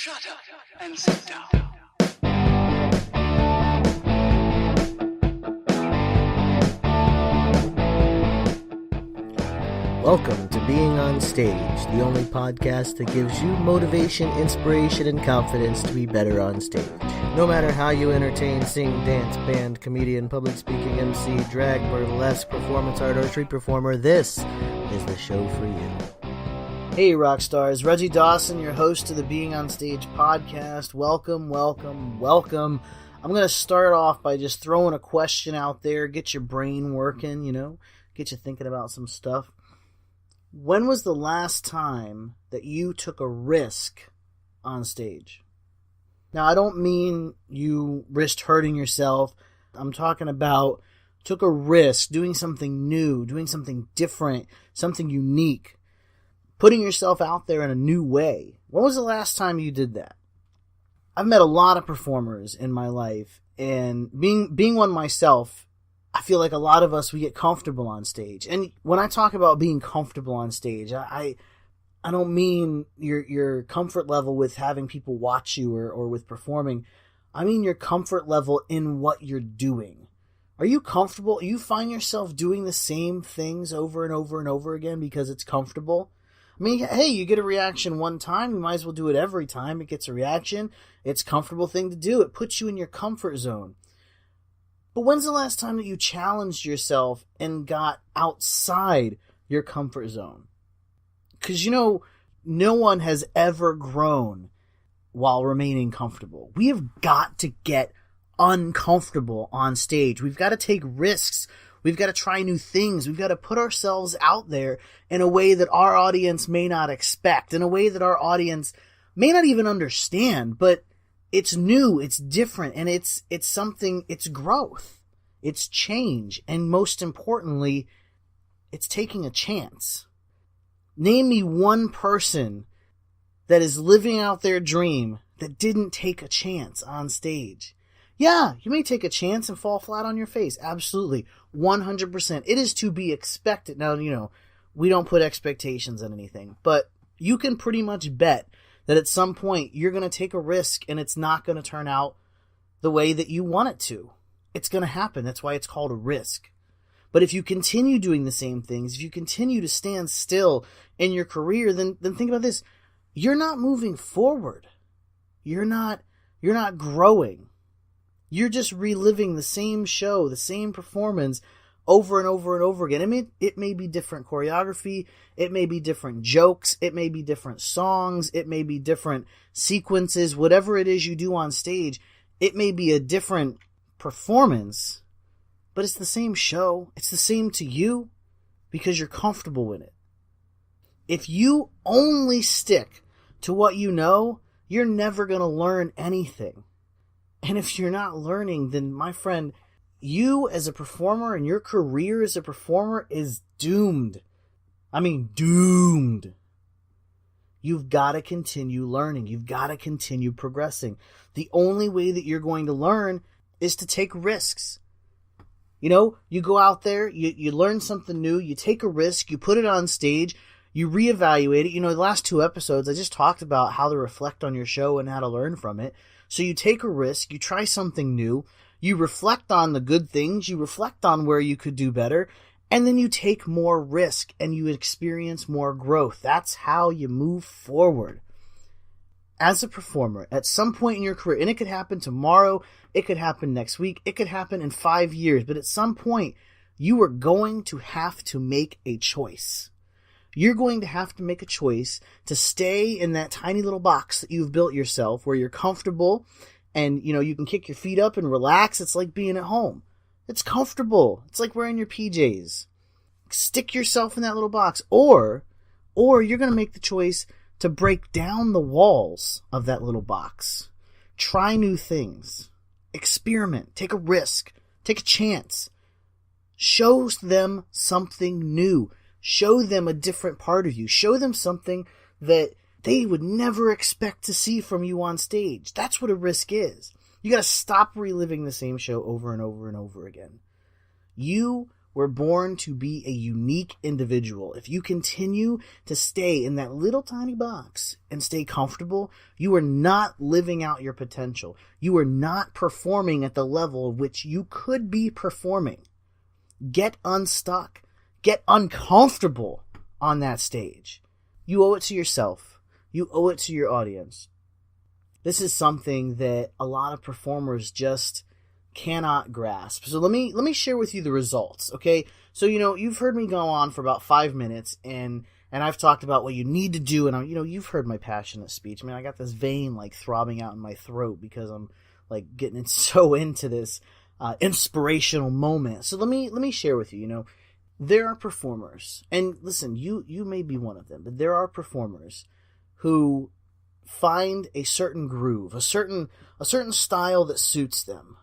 Shut up and sit down. Welcome to Being on Stage, the only podcast that gives you motivation, inspiration, and confidence to be better on stage. No matter how you entertain, sing, dance, band, comedian, public speaking, MC, drag, burlesque, performance art, or street performer, this is the show for you. Hey rock stars, Reggie Dawson, your host of the Being on Stage podcast. Welcome. I'm going to start off by just throwing a question out there, get your brain working, get you thinking about some stuff. When was the last time that you took a risk on stage? Now, I don't mean you risked hurting yourself. I'm talking about took a risk, doing something new, doing something different, something unique, putting yourself out there in a new way. When was the last time you did that? I've met a lot of performers in my life, and being one myself, I feel like a lot of us, we get comfortable on stage. And when I talk about being comfortable on stage, I don't mean your comfort level with having people watch you or with performing. I mean your comfort level in what you're doing. Are you comfortable? You find yourself doing the same things over and over and over again because it's comfortable? I mean, hey, you get a reaction one time, you might as well do it every time it gets a reaction. It's a comfortable thing to do. It puts you in your comfort zone. But when's the last time that you challenged yourself and got outside your comfort zone? Because, no one has ever grown while remaining comfortable. We have got to get uncomfortable on stage. We've got to take risks. We've got to try new things. We've got to put ourselves out there in a way that our audience may not expect, in a way that our audience may not even understand, but it's new, it's different, and it's something, it's growth, it's change, and most importantly, it's taking a chance. Name me one person that is living out their dream that didn't take a chance on stage. Yeah, you may take a chance and fall flat on your face. Absolutely. 100%. It is to be expected. Now, we don't put expectations on anything, but you can pretty much bet that at some point you're going to take a risk and it's not going to turn out the way that you want it to. It's going to happen. That's why it's called a risk. But if you continue doing the same things, if you continue to stand still in your career, then think about this. You're not moving forward. You're not growing. You're just reliving the same show, the same performance over and over and over again. I mean, it may be different choreography, it may be different jokes, it may be different songs, it may be different sequences, whatever it is you do on stage, it may be a different performance, but it's the same show. It's the same to you because you're comfortable in it. If you only stick to what you know, you're never going to learn anything. And if you're not learning, then my friend, you as a performer and your career as a performer is doomed. I mean, doomed. You've got to continue learning. You've got to continue progressing. The only way that you're going to learn is to take risks. You go out there, you learn something new, you take a risk, you put it on stage, you reevaluate it. The last 2 episodes, I just talked about how to reflect on your show and how to learn from it. So you take a risk, you try something new, you reflect on the good things, you reflect on where you could do better, and then you take more risk and you experience more growth. That's how you move forward. As a performer, at some point in your career, and it could happen tomorrow, it could happen next week, it could happen in 5 years, but at some point, you are going to have to make a choice. You're going to have to make a choice to stay in that tiny little box that you've built yourself where you're comfortable and, you can kick your feet up and relax. It's like being at home. It's comfortable. It's like wearing your PJs. Stick yourself in that little box. Or you're going to make the choice to break down the walls of that little box. Try new things. Experiment. Take a risk. Take a chance. Show them something new. Show them a different part of you. Show them something that they would never expect to see from you on stage. That's what a risk is. You got to stop reliving the same show over and over and over again. You We're born to be a unique individual. If you continue to stay in that little tiny box and stay comfortable, you are not living out your potential. You are not performing at the level of which you could be performing. Get unstuck. Get uncomfortable on that stage. You owe it to yourself. You owe it to your audience. This is something that a lot of performers just cannot grasp. So let me share with you the results, okay? So, you've heard me go on for about 5 minutes, and I've talked about what you need to do, and you've heard my passionate speech. I mean, I got this vein, throbbing out in my throat because I'm, getting so into this inspirational moment. So let me share with you, there are performers, and listen, you may be one of them, but there are performers who find a certain groove, a certain style that suits them.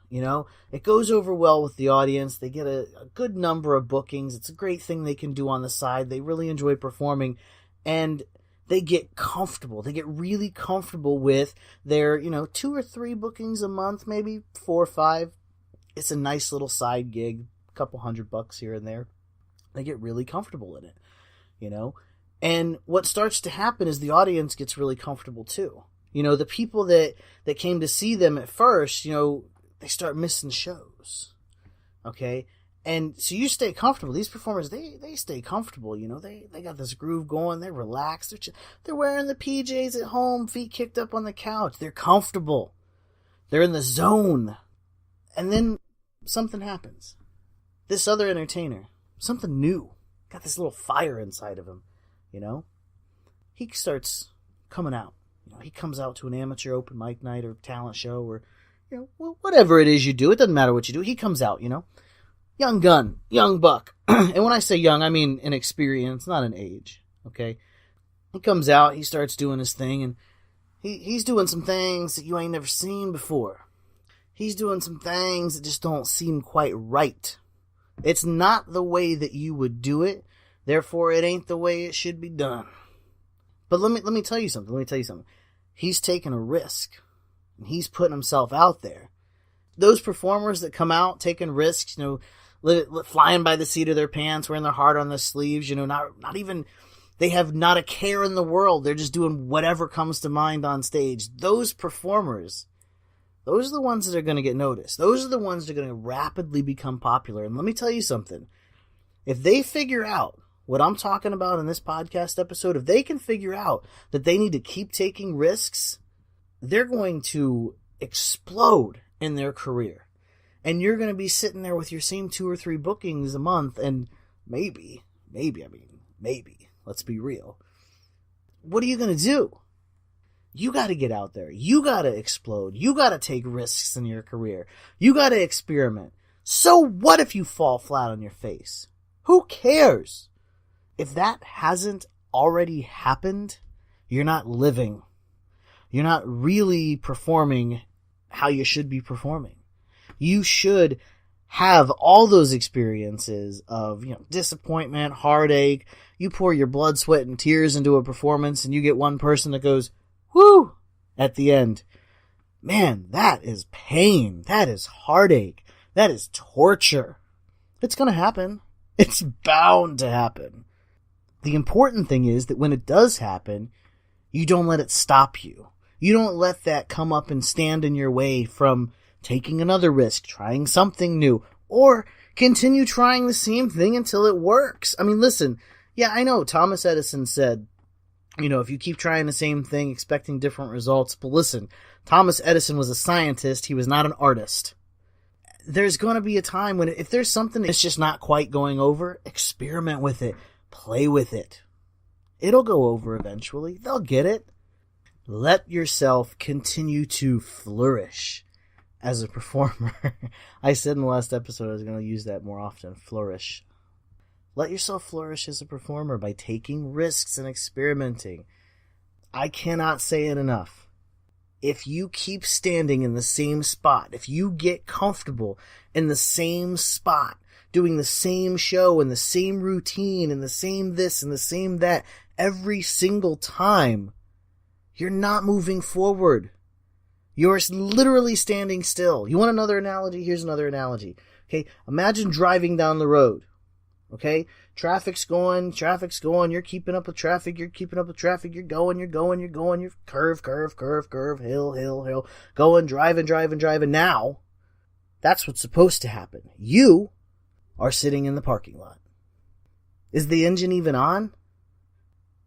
It goes over well with the audience. They get a good number of bookings. It's a great thing they can do on the side. They really enjoy performing, and they get comfortable. They get really comfortable with their, 2 or 3 bookings a month, maybe 4 or 5. It's a nice little side gig, a couple $100 here and there. They get really comfortable in it, And what starts to happen is the audience gets really comfortable too. The people that came to see them at first, they start missing shows. Okay? And so you stay comfortable. These performers, they stay comfortable, They got this groove going. They're relaxed. They're wearing the PJs at home, feet kicked up on the couch. They're comfortable. They're in the zone. And then something happens. This other entertainer, something new, got this little fire inside of him, He starts coming out. He comes out to an amateur open mic night or talent show or, whatever it is you do. It doesn't matter what you do. He comes out, young gun, young buck. And when I say young, I mean an experience, not an age, okay? He comes out, he starts doing his thing, and he's doing some things that you ain't never seen before. He's doing some things that just don't seem quite right. It's not the way that you would do it, therefore it ain't the way it should be done. But let me tell you something. He's taking a risk. And he's putting himself out there. Those performers that come out taking risks, flying by the seat of their pants, wearing their heart on their sleeves, not even, they have not a care in the world. They're just doing whatever comes to mind on stage. Those performers, those are the ones that are going to get noticed. Those are the ones that are going to rapidly become popular. And let me tell you something. If they figure out what I'm talking about in this podcast episode, if they can figure out that they need to keep taking risks, they're going to explode in their career. And you're going to be sitting there with your same 2 or 3 bookings a month, and maybe, let's be real. What are you going to do? You got to get out there. You got to explode. You got to take risks in your career. You got to experiment. So what if you fall flat on your face? Who cares? If that hasn't already happened, you're not living. You're not really performing how you should be performing. You should have all those experiences of, disappointment, heartache. You pour your blood, sweat, and tears into a performance, and you get one person that goes, whoo, at the end. Man, that is pain. That is heartache. That is torture. It's going to happen. It's bound to happen. The important thing is that when it does happen, you don't let it stop you. You don't let that come up and stand in your way from taking another risk, trying something new, or continue trying the same thing until it works. I mean, listen, yeah, I know Thomas Edison said, if you keep trying the same thing, expecting different results, but listen, Thomas Edison was a scientist. He was not an artist. There's going to be a time when if there's something that's just not quite going over, experiment with it. Play with it. It'll go over eventually. They'll get it. Let yourself continue to flourish as a performer. I said in the last episode I was going to use that more often. Flourish. Let yourself flourish as a performer by taking risks and experimenting. I cannot say it enough. If you keep standing in the same spot, if you get comfortable in the same spot, doing the same show and the same routine and the same this and the same that every single time, you're not moving forward. You're literally standing still. You want another analogy? Here's another analogy. Okay, imagine driving down the road. Okay? Traffic's going, you're keeping up with traffic, you're going, you're curve, hill, going, driving. Now, that's what's supposed to happen. You are sitting in the parking lot. Is the engine even on?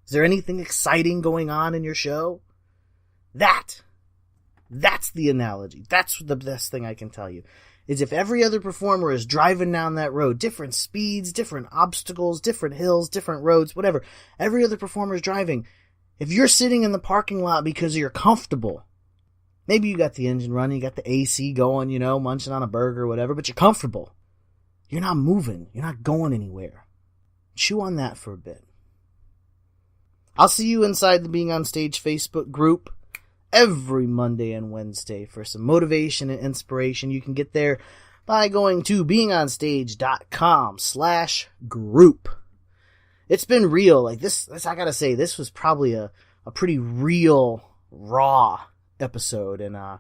Is there anything exciting going on in your show? That's the analogy. That's the best thing I can tell you. Is if every other performer is driving down that road, different speeds, different obstacles, different hills, different roads, whatever. Every other performer is driving. If you're sitting in the parking lot because you're comfortable, maybe you got the engine running, you got the AC going, munching on a burger or whatever, but you're comfortable. You're not moving. You're not going anywhere. Chew on that for a bit. I'll see you inside the Being on Stage Facebook group every Monday and Wednesday for some motivation and inspiration. You can get there by going to beingonstage.com/group. It's been real. Like this I gotta say, this was probably a pretty real, raw episode, and I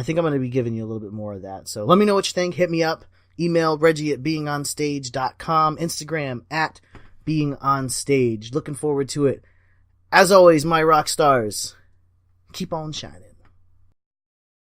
think I'm going to be giving you a little bit more of that. So let me know what you think. Hit me up. Email Reggie@beingonstage.com. Instagram @beingonstage. Looking forward to it. As always, my rock stars, keep on shining.